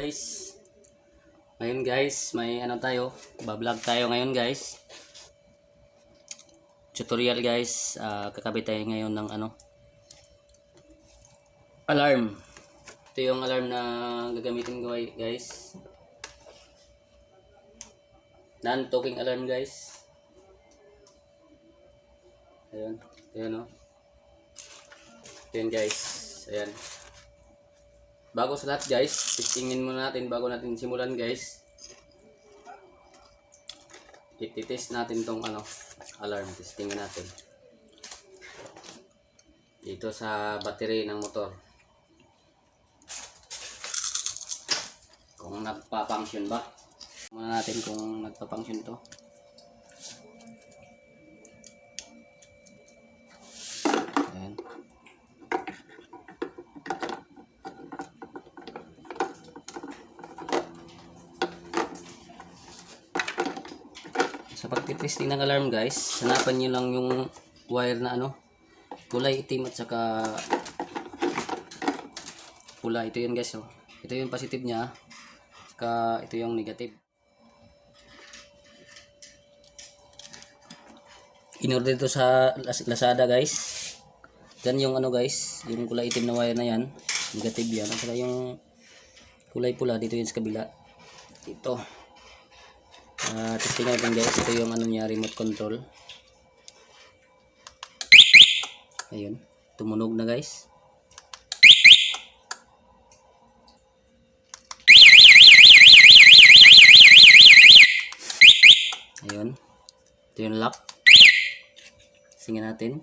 Guys, ngayon guys, may ano tayo, bablog tayo ngayon guys. Tutorial guys, kakabit tayo ngayon ng alarm. Ito yung alarm na gagamitin ko guys. Non-talking alarm guys. Ayan o. Ayan guys, ayan. Bago sa lahat guys, testingin muna natin bago natin simulan guys. I-test natin tong alarm, testingin natin. Dito sa battery ng motor. Kung nagpa-function ba? Muna natin kung nagpa-function to. Ayan. Sa pagtitesting ng alarm guys, hanapan nyo lang yung wire na kulay itim at saka pula. Ito yun guys, oh. Ito yung positive nya, saka ito yung negative. In-order ito sa Lazada guys. Diyan yung guys, yung kulay itim na wire na yan, negative yan. At saka yung kulay pula dito yun sa kabila. Ito. Testing natin guys, ito yung niya, remote control. Ayun, tumunog na guys. Ayun, ito yung lock. Singin natin.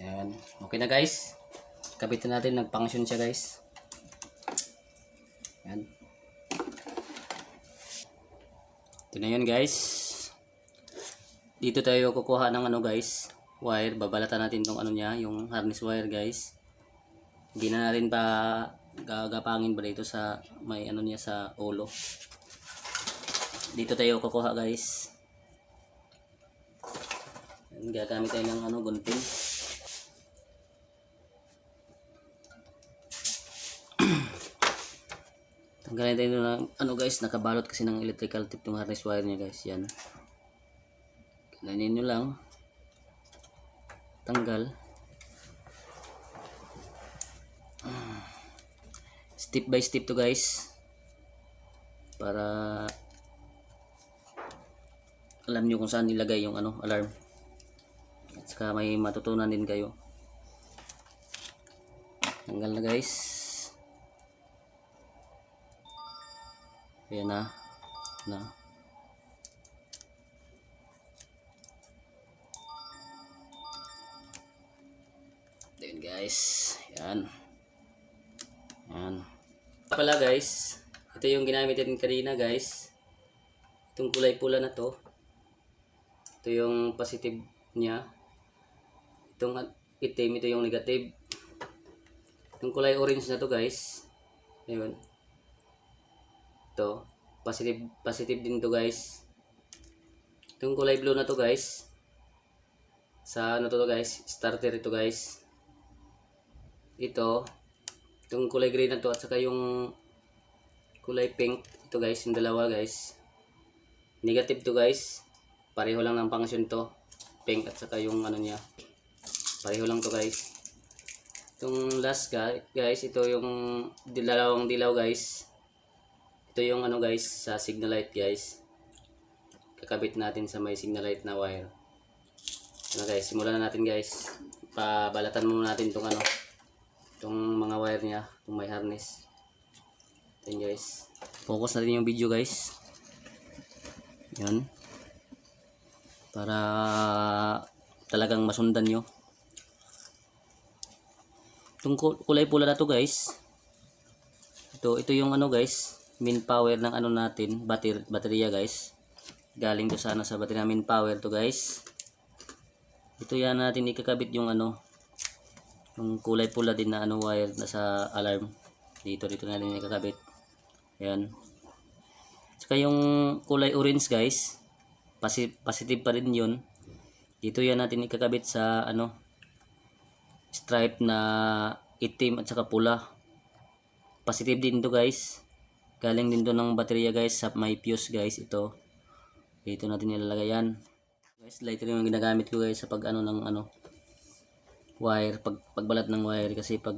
Ayan, okay na guys. Kabitin natin, nag-function siya guys. Ayan. Ito na yun guys. Dito tayo kukuha ng guys, wire. Babalatan natin tong niya, yung harness wire guys. Hindi na natin pa gagapangin ba dito sa may niya sa ulo. Dito tayo kukuha guys. Ayan, gagamit tayo ng gunting. Tanggalin tayo ng guys, nakabalot kasi ng electrical tape yung harness wire niya guys. Yan. Kanainin nyo lang. Tanggal. Step by step to guys. Para alam nyo kung saan nilagay yung alarm. At saka may matutunan din kayo. Tanggal na guys. Ayan na. Ayan guys. Ayan. Ayan. Pala guys, ito yung ginamit natin kanina guys. Itong kulay pula na to. Ito yung positive niya. Itong itim, ito yung negative. Itong kulay orange na to guys. Ayun. Ito, positive din to guys. Itong kulay blue na to guys, sa to guys, starter ito guys. Itong kulay green na to at saka yung kulay pink, ito guys, yung dalawa guys, negative to guys. Pareho lang ng function to, pink at saka yung niya, pareho lang to guys. Itong last guys, ito yung dalawang dilaw guys. Ito yung guys, sa signal light guys. Kakabit natin sa may signal light na wire. Guys, simulan na natin guys. Pabalatan muna natin itong itong mga wire niya, itong may harness. Ito guys. Focus natin yung video guys. Yan. Para talagang masundan nyo. Itong kulay pula na to guys. Ito yung guys, main power ng natin, baterya guys. Galing to sa baterya, main power to guys. Ito yan natin ikakabit yung yung kulay pula din na wire na sa alarm. Dito natin ikakabit. Ayan. Saka yung kulay orange guys, positive pa rin yun. Dito yan natin ikakabit sa ano, stripe na itim at saka pula. Positive din to guys. Galing din to ng baterya guys sa may fuse guys. Ito. Dito natin ilalagay yan. Guys, lighter yung ginagamit ko guys sa pag ano ng ano, wire, pagbalat ng wire, kasi pag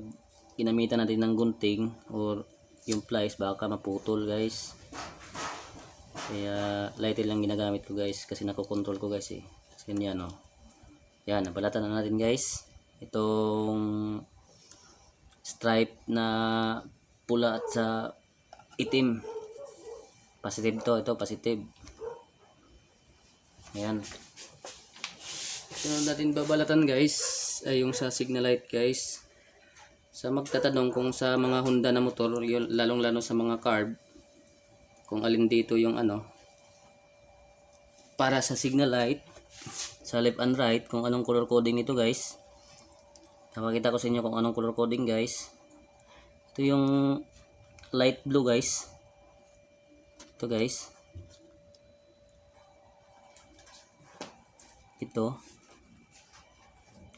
ginamitan natin ng gunting or yung pliers baka maputol guys. Kaya lighter lang ginagamit ko guys kasi nakokontrol ko guys eh. Kasi yan oh. Yan, nabalatan na natin guys. Itong stripe na pula at sa itim. Positive to, ito positive. Ayan. Sunod natin babalatan guys ay yung sa signal light guys. Sa magtatanong kung sa mga Honda na motor, lalong lalo sa mga carb, kung alin dito yung ano para sa signal light, sa left and right, kung anong color coding nito guys. Napakita ko sa inyo kung anong color coding guys. Ito yung light blue guys. Ito guys.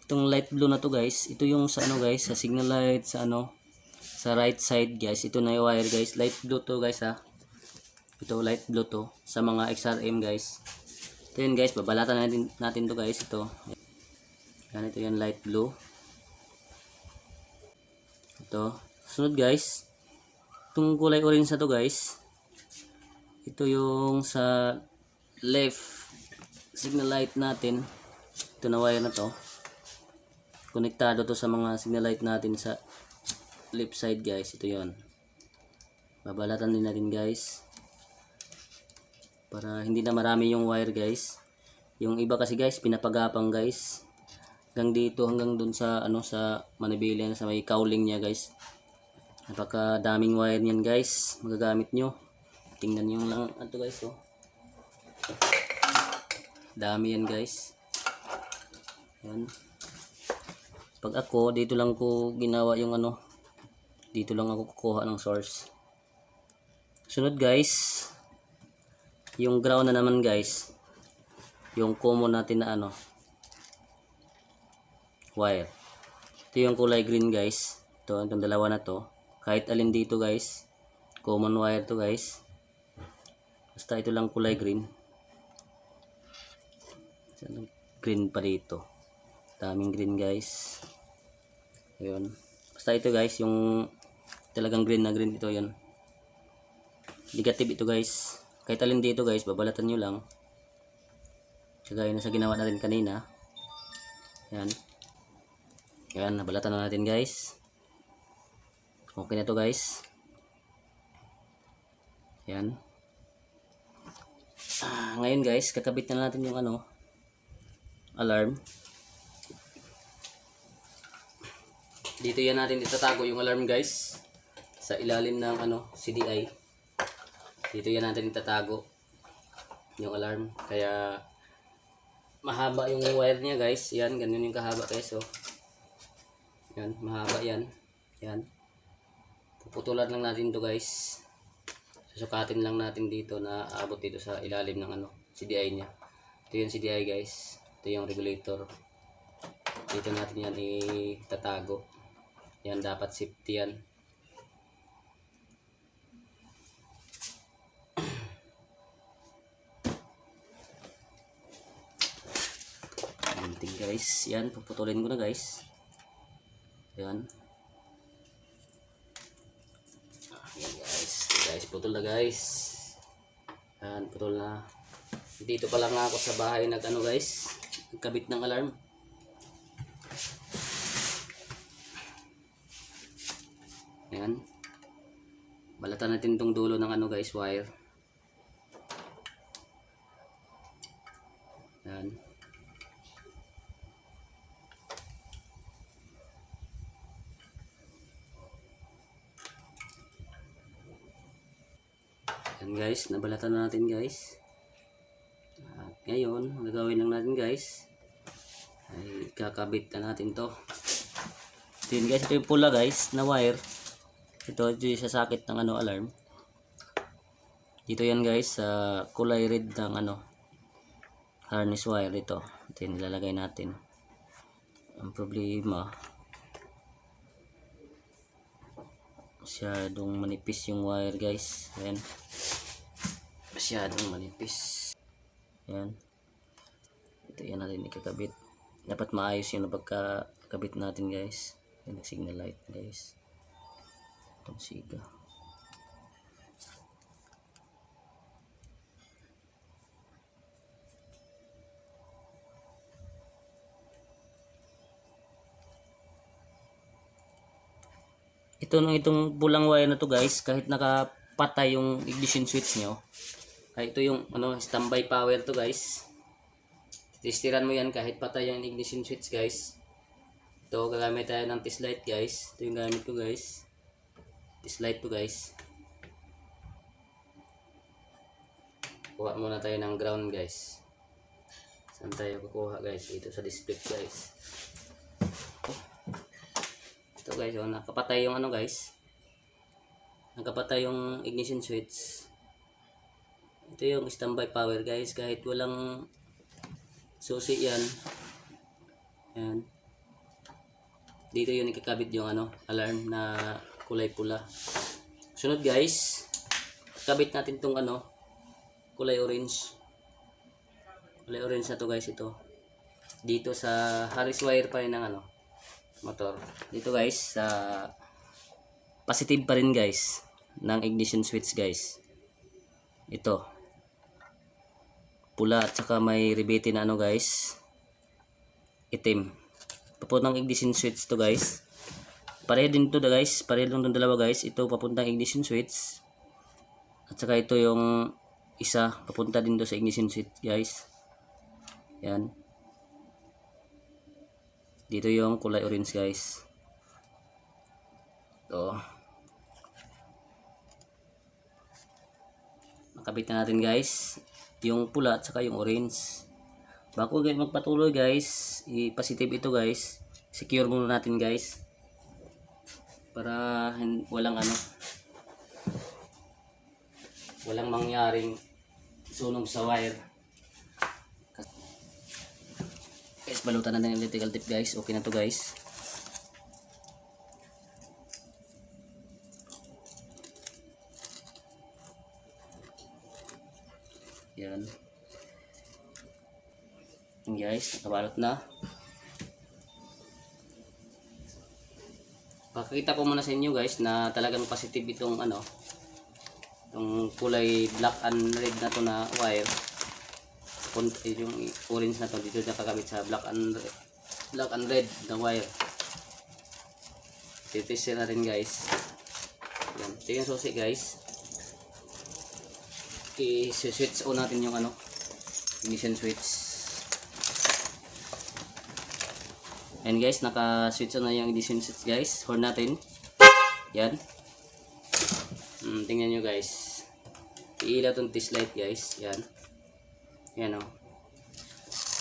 Itong light blue na to guys, ito yung sa ano guys, sa signal light, sa ano, sa right side guys. Ito na yung wire guys, light blue to guys ha. Ito light blue to sa mga XRM guys. Ito yun guys, babalatan natin to guys. Ito yan, ito yung light blue. Ito sunod guys, itong kulay orange na to guys, ito yung sa left signal light natin. Ito na wire na to, konektado to sa mga signal light natin sa left side guys. Ito yon, babalatan din natin guys para hindi na marami yung wire guys. Yung iba kasi guys pinapagapang guys hanggang dito, hanggang dun sa ano, sa manibilya sa may cowling niya guys. Napaka daming wire niyan guys, magagamit nyo. Tingnan nyo lang ito guys oh. Dami yan guys. Yan. Pag ako, dito lang ko ginawa yung ano, dito lang ako kukuha ng source. Sunod guys, yung ground na naman guys, yung common natin na ano, wire. Ito yung kulay green guys. Ito, itong dalawa na to, kahit alin dito guys, common wire to guys. Basta ito lang kulay green. Green pa dito, daming green guys. Ayun, basta ito guys yung talagang green na green, ito yun. Negative ito guys, kahit alin dito guys, babalatan nyo lang. Kagaya na sa ginawa natin kanina. Yan, yan, nabalatan na natin guys. Okay na to guys. Yan. Ngayon guys, kakabit na natin yung ano, alarm. Dito yan natin itatago yung alarm guys, sa ilalim ng ano, CDI. Dito yan natin itatago yung alarm. Kaya mahaba yung wire niya guys. Yan, ganyan yung kahaba guys oh. Yan, mahaba yan. Yan. Puputulan lang natin to guys. Susukatin lang natin dito na abot dito sa ilalim ng ano, CDI niya. Ito yung CDI guys. Ito yung regulator. Dito natin yan itatago. Yan, dapat safety yan. Ganting guys. Yan, puputulin ko na guys. Yan. Yan guys, putol na guys. Yan, putol na. Dito pa lang ako sa bahay nag ano guys, nagkabit ng alarm. Yan, balatan natin tong dulo ng ano guys, wire. Yan. Yan guys, nabalatan na natin guys. At ngayon, ang gagawin lang natin guys ay kakabit na natin to. Ito yun guys, ito yung pula guys na wire. Ito yung sa sakit ng ano, alarm. Dito yan guys, sa kulay red ng ano, harness wire. Ito natin, ilalagay natin. Ang problema, masyadong manipis yung wire guys. Ayan, masyadong manipis. Ayan, ito yan natin ikakabit. Dapat maayos yung pagkakabit natin guys. Ayan, signal light guys, itong siga. Itong pulang wire na to guys, kahit nakapatay yung ignition switch nyo, ay ito yung standby power to guys. Testiran mo yan kahit patay yung ignition switch guys. Ito gagamit tayo ng test light guys. Ito yung gamit ko guys, test light to guys. Kuha muna tayo ng ground guys. Saan tayo kukuha guys? Ito sa display guys. Ito guys, nakapatay yung guys, nakapatay yung ignition switch. Ito yung standby power guys, kahit walang susi yan. Ayan, dito yung ikakabit yung alarm na kulay pula. Sunod guys, kabit natin tong kulay orange. Kulay orange na to guys, ito dito sa Harris wire pa rin ng motor. Dito guys, sa positive pa rin guys ng ignition switch guys. Ito pula at saka may rebete na guys, itim. Papuntang ignition switch to guys. Pareho din to guys, pareho lang itong dalawa guys. Ito papuntang ignition switch, at saka ito yung isa papunta din to sa ignition switch guys. Yan, dito yung kulay orange guys. Ito, nakabit na natin guys yung pula at saka yung orange. Bago guys magpatuloy guys, i-positive ito guys, secure muna natin guys, para walang walang mangyaring sunog sa wire. Guys, balutan na ng electrical tape guys. Okay na to guys. Yan. Yan guys, nakabalot na. Pakikita ko muna sa inyo guys na talagang positive itong itong kulay black and red na to na wire. Yung orange na to dito nakakabit sa black and red na wire. Titestin na rin guys. Yan, ito yung susi guys. I-switch on natin yung ignition switch. And guys, naka-switch on na yung ignition switch guys. Horn natin. Yan. Tingnan nyo guys. Iilaw tong test light guys. Yan. Yan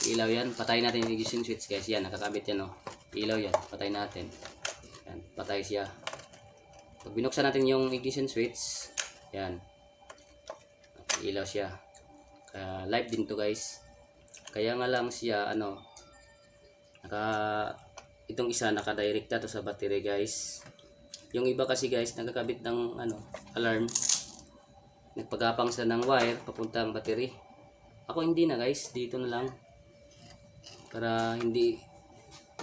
ilaw yan, patay natin yung ignition switch guys. Yan, nakakabit yan ilaw yan, patay natin. Yan, patay siya. Pag binuksan natin yung ignition switch, yan, ilaw siya. Live din to guys. Kaya nga lang siya itong isa nakadirekta to sa battery guys. Yung iba kasi guys nagkakabit ng alarm, nagpagapang sila ng wire papuntang battery. Ako hindi na guys, dito na lang para hindi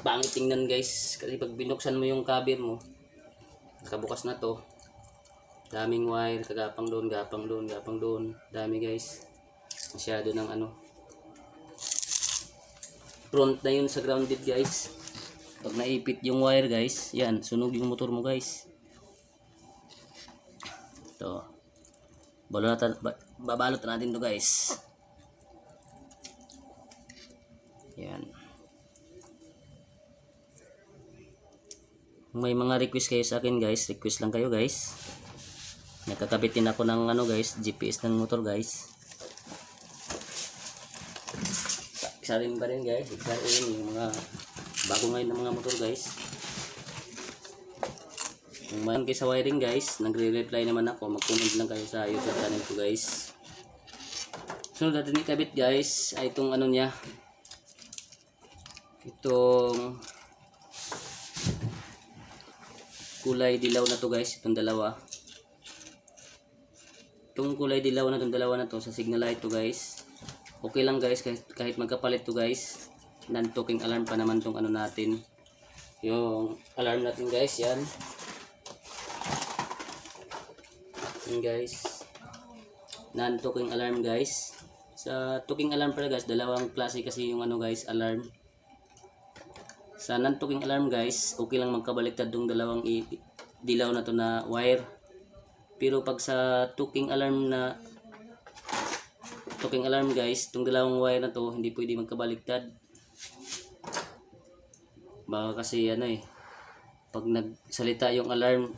pangit tingnan guys, kasi pag binuksan mo yung cover mo, nakabukas na to, daming wire, kagapang doon, gapang doon, gapang doon, dami guys, masyado ng front na yun sa grounded guys. Pag naipit yung wire guys, yan, sunog yung motor mo guys. Ito, babalot natin to guys. Yan. Kung may mga request kayo sa akin guys, request lang kayo guys. Nakakabit din ako ng guys, GPS ng motor guys. Isa rin pa rin guys, isa rin yung mga bago ngayon ng mga motor guys. Kung mayroon kayo sa wiring guys, nagre-reply naman ako, mag-comment lang kayo sa YouTube channel ko guys. Sunod natin ikabit guys ay itong niya, itong kulay dilaw na to guys, itong dalawa. Itong kulay dilaw na itong dalawa na to sa signal light to guys. Okay lang guys, kahit magkapalit to guys. Non-talking alarm pa naman tong ano natin. Yung alarm natin guys, yan. Yan guys. Non-talking alarm guys. Sa talking alarm pala guys, dalawang klase kasi yung ano guys, alarm. Sa non-talking alarm guys, okay lang magkabaliktad tong dalawang dilaw na to na wire. Pero pag sa talking alarm guys, itong dalawang wire na to hindi pwede magkabaliktad. Baka kasi ano pag nagsalita yung alarm,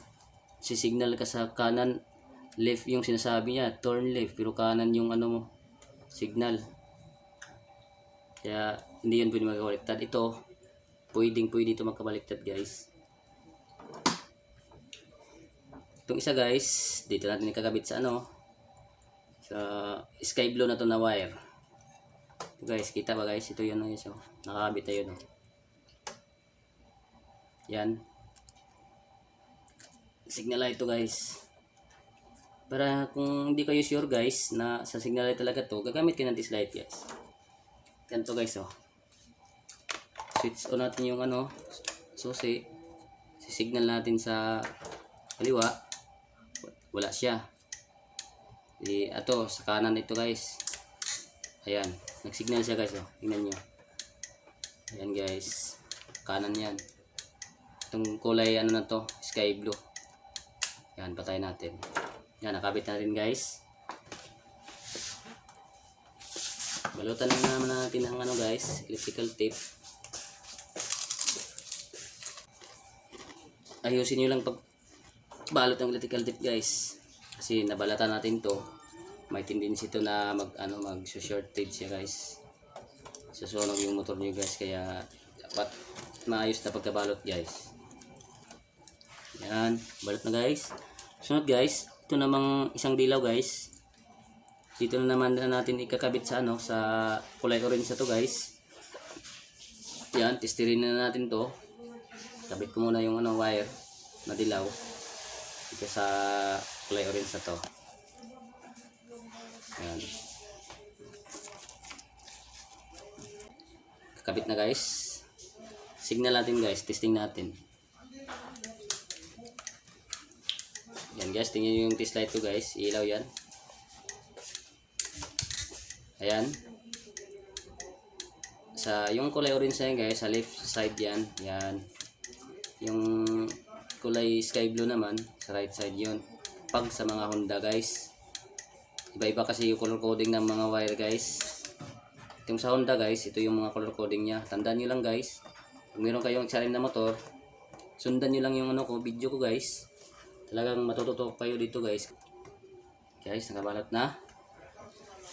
sisignal ka sa kanan, left yung sinasabi niya, turn left, pero kanan yung ano mo, signal. Kaya hindi yun pwede magkabaliktad. Ito, pwede ito magkabaliktad guys. Itong isa guys, dito natin ikakabit sa ano, sa sky blue na to na wire. Ito guys, kita ba guys? Ito yun guys, nakakabit na yun. Yan. Signal light to guys. Para kung hindi kayo sure guys na sa signal light talaga to, gagamit kayo ng test light guys. Ganito guys Switch on natin yung ano, susi. Signal natin sa kaliwa. Wala siya. Ato sa kanan ito guys. Ayan, nagsignal siya guys tingnan niyo. Ayan guys. Kanan 'yan. Itong kulay ano na to, sky blue. Ayan, patayin natin. Yan, nakabit na rin guys. Balutan na naman natin ang ano guys, electrical tape. Ayusin niyo lang pag balot ng electrical tape guys, kasi nabalatan natin to, may tendency to na mag shortage siya guys, susunog yung motor niyo guys, kaya dapat maayos na pagkabalot guys. Yan, balot na guys. Sunod guys, ito namang isang dilaw guys, dito na naman natin ikakabit sa ano, sa kulay orange na to guys. Yan, testirin na natin to. Kabit ko muna yung ano, wire na dilaw dito sa kulay orange na to. Ayan. Kakabit na guys. Signal natin guys. Testing natin. Yan guys. Tingnan nyo yung test light ko guys. Ilaw yan. Ayan. Yung kulay orange na yan guys. Sa left side yan. Yan. Yung kulay sky blue naman sa right side yon. Pag sa mga Honda guys, iba-iba kasi yung color coding ng mga wire guys. Yung sa Honda guys, ito yung mga color coding nya. Tandaan nyo lang guys, kung meron kayong XRM na motor, sundan nyo lang yung ano ko, video ko guys. Talagang matututo kayo dito guys. Guys, nakabalot na.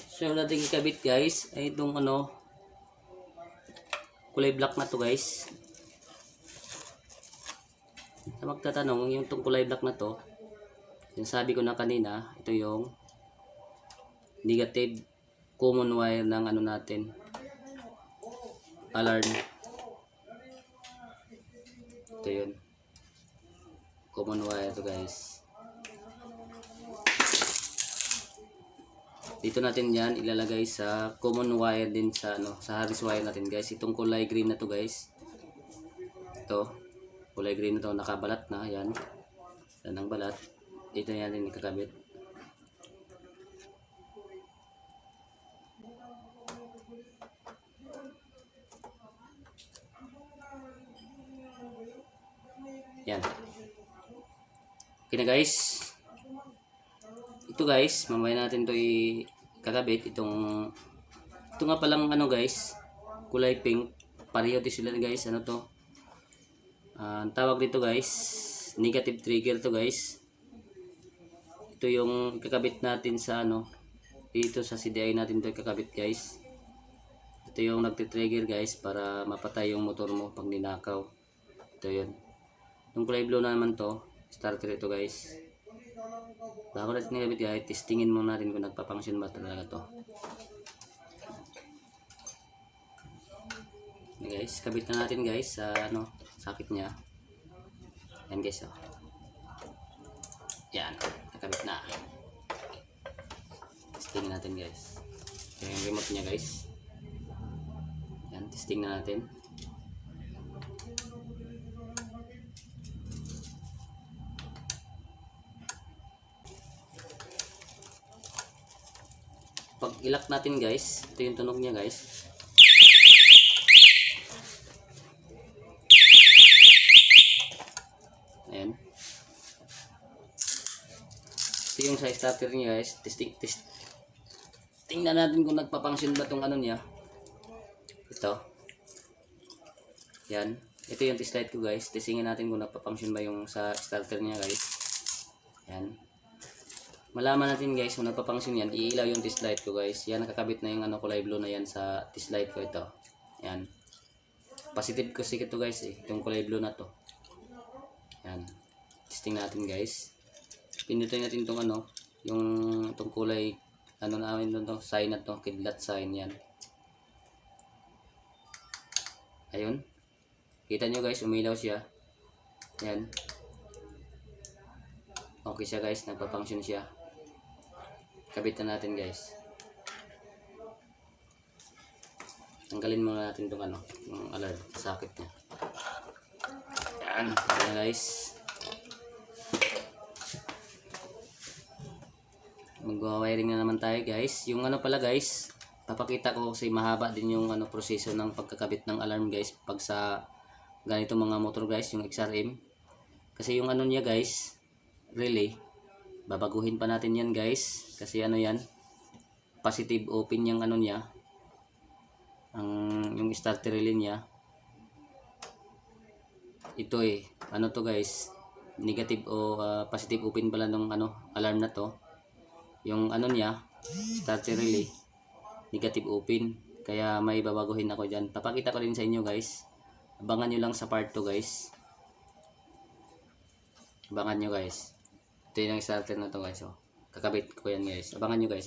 So yung natin ikabit guys ay itong ano, kulay black na to guys. Sa magtatanong, yung kulay black na to, yung sabi ko na kanina, ito yung negative common wire ng ano natin, alarm. Ito yun, common wire to guys. Dito natin yan ilalagay sa common wire din sa ano, sa harness wire natin guys. Itong kulay green na to guys, ito kulay green na to, nakabalat na yan. Yan ang balat. Dito yan din ikakabit. Yan. Okay na guys. Ito guys, mamaya natin to ikakabit. Ito nga palang ano guys, kulay pink. Pareho din sila guys. Ano to? Ang tawag dito guys, negative trigger to guys. Ito yung ikakabit natin sa ano, dito sa CDI natin to ikakabit guys. Ito yung nagtitrigger guys para mapatay yung motor mo pag ninakaw. Ito yun. Yung kulay blue na naman to, starter ito guys. Bago natin ikakabit guys, testingin muna natin kung nagpa-function ba talaga to. Guys, kabit na natin guys sa sakit niya. Yan guys, oh. Yan, nakabit na. Testing natin guys. Yan yung remote niya guys. Yan, testing na natin. Pag ilak natin guys, ito yung tunog niya guys. Ayan. Ito yung sa starter niya guys. Tingnan natin kung nagpa-function ba itong ano niya. Ito. Yan. Ito yung test light ko guys. Testingin natin kung nagpa-function ba yung sa starter niya guys. Yan. Malaman natin guys kung nagpa-function yan. Iilaw yung test light ko guys. Yan, nakakabit na yung kulay blue na yan sa test light ko ito. Yan. Positive kasi ito guys eh. Itong kulay blue na to. Yan. Testing natin guys. Pindutin natin itong yung kulay namin doon to, sign na to, kidlat sign yan. Ayun. Kita nyo guys, umilaw siya. Yan. Okay siya guys, nagpa-function siya. Kabit na natin guys. Tanggalin muna natin itong yung alarm, sakit niya. Yan. Yan guys. Mag-wiring na naman tayo guys. Yung pala guys, papakita ko kasi mahaba din yung proseso ng pagkakabit ng alarm guys pag sa ganito mga motor guys, yung XRM. Kasi yung niya guys, relay, babaguhin pa natin yan guys. Kasi yan, positive open yung niya, yung starter relay niya. Ito to guys, negative o positive open pala nung alarm na to. Yung niya, starter relay, negative open. Kaya may babaguhin ako dyan. Papakita ko rin sa inyo guys. Abangan nyo lang sa part 2 guys. Abangan nyo guys. Ito yung starter na to guys. Kakabit ko yan guys. Abangan nyo guys.